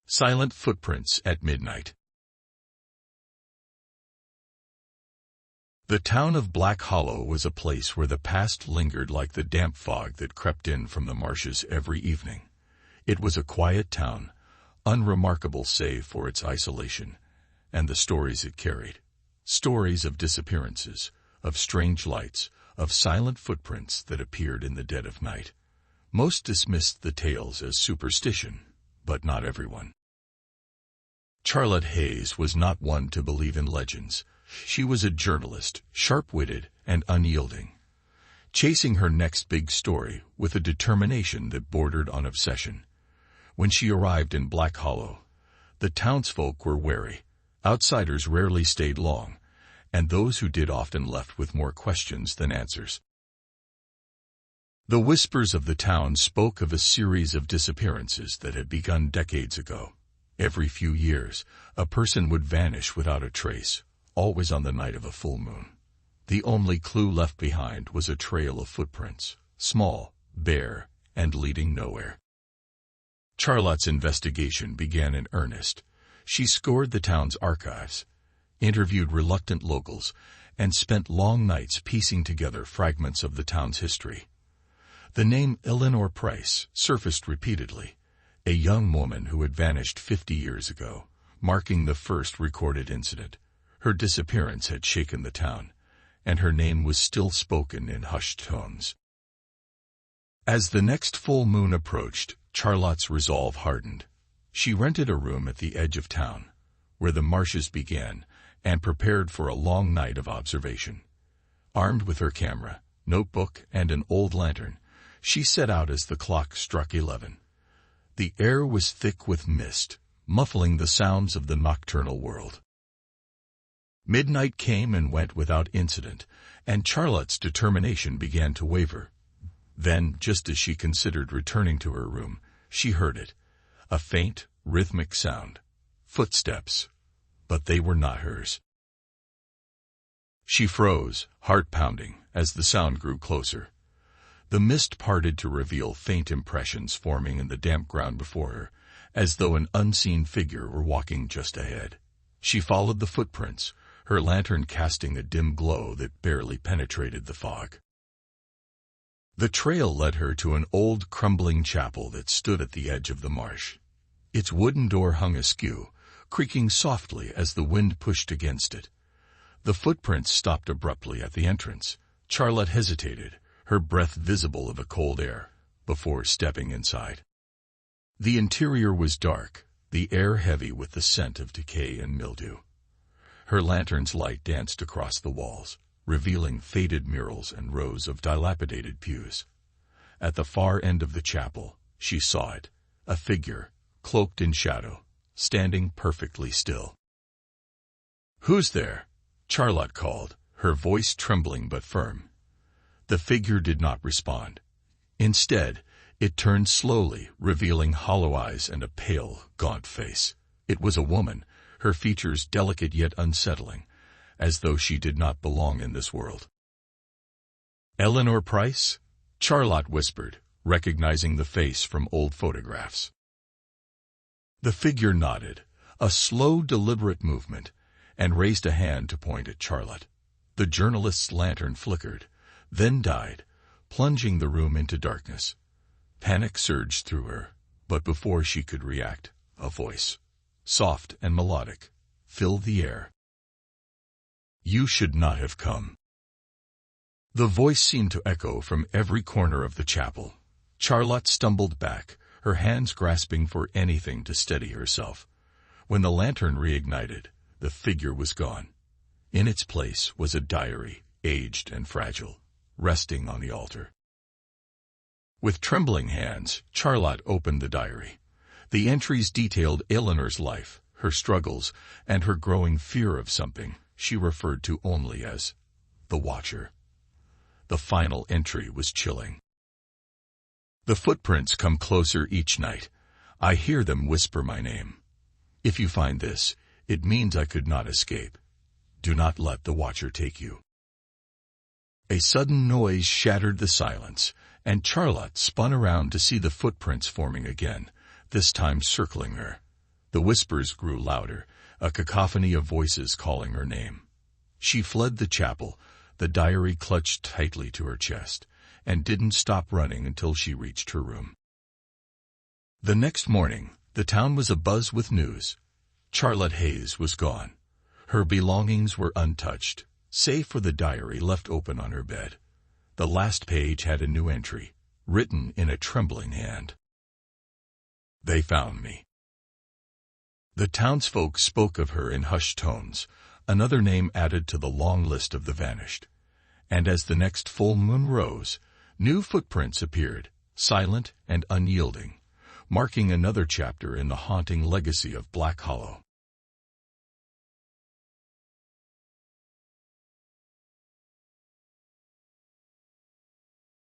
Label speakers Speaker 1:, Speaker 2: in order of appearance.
Speaker 1: Silent footprints at midnight. The town of Black Hollow was a place where the past lingered like the damp fog that crept in from the marshes every evening. It was a quiet town, unremarkable save for its isolation, and the stories it carried. Stories of disappearances, of strange lights, of silent footprints that appeared in the dead of night. Most dismissed the tales as superstition, but not everyone. Charlotte Hayes was not one to believe in legends. She was a journalist, sharp-witted and unyielding, chasing her next big story with a determination that bordered on obsession. When she arrived in Black Hollow, the townsfolk were wary. Outsiders rarely stayed long, and those who did often left with more questions than answers. The whispers of the town spoke of a series of disappearances that had begun decades ago. Every few years, a person would vanish without a trace, always on the night of a full moon. The only clue left behind was a trail of footprints, small, bare, and leading nowhere. Charlotte's investigation began in earnest. She scoured the town's archives, interviewed reluctant locals, and spent long nights piecing together fragments of the town's history. The name Eleanor Price surfaced repeatedly, a young woman who had vanished 50 years ago, marking the first recorded incident. Her disappearance had shaken the town, and her name was still spoken in hushed tones. As the next full moon approached, Charlotte's resolve hardened. She rented a room at the edge of town, where the marshes began, and prepared for a long night of observation. Armed with her camera, notebook, and an old lantern, she set out as the clock struck 11. The air was thick with mist, muffling the sounds of the nocturnal world. Midnight came and went without incident, and Charlotte's determination began to waver. Then, just as she considered returning to her room, she heard it. A faint, rhythmic sound. Footsteps. But they were not hers. She froze, heart pounding, as the sound grew closer. The mist parted to reveal faint impressions forming in the damp ground before her, as though an unseen figure were walking just ahead. She followed the footprints, her lantern casting a dim glow that barely penetrated the fog. The trail led her to an old, crumbling chapel that stood at the edge of the marsh. Its wooden door hung askew, creaking softly as the wind pushed against it. The footprints stopped abruptly at the entrance. Charlotte hesitated, her breath visible of a cold air, before stepping inside. The interior was dark, the air heavy with the scent of decay and mildew. Her lantern's light danced across the walls, revealing faded murals and rows of dilapidated pews. At the far end of the chapel, she saw it, a figure, cloaked in shadow, standing perfectly still. "Who's there?" Charlotte called, her voice trembling but firm. The figure did not respond. Instead, it turned slowly, revealing hollow eyes and a pale, gaunt face. It was a woman, her features delicate yet unsettling, as though she did not belong in this world. "Eleanor Price?" Charlotte whispered, recognizing the face from old photographs. The figure nodded, a slow, deliberate movement, and raised a hand to point at Charlotte. The journalist's lantern flickered, then died, plunging the room into darkness. Panic surged through her, but before she could react, a voice, soft and melodic, filled the air. "You should not have come." The voice seemed to echo from every corner of the chapel. Charlotte stumbled back, her hands grasping for anything to steady herself. When the lantern reignited, the figure was gone. In its place was a diary, aged and fragile, resting on the altar. With trembling hands, Charlotte opened the diary. The entries detailed Eleanor's life, her struggles, and her growing fear of something she referred to only as the Watcher. The final entry was chilling. "The footprints come closer each night. I hear them whisper my name. If you find this, it means I could not escape. Do not let the Watcher take you." A sudden noise shattered the silence, and Charlotte spun around to see the footprints forming again, this time circling her. The whispers grew louder, a cacophony of voices calling her name. She fled the chapel, the diary clutched tightly to her chest, and didn't stop running until she reached her room. The next morning, the town was abuzz with news. Charlotte Hayes was gone. Her belongings were untouched, save for the diary left open on her bed. The last page had a new entry, written in a trembling hand. "They found me." The townsfolk spoke of her in hushed tones, another name added to the long list of the vanished. And as the next full moon rose, new footprints appeared, silent and unyielding, marking another chapter in the haunting legacy of Black Hollow.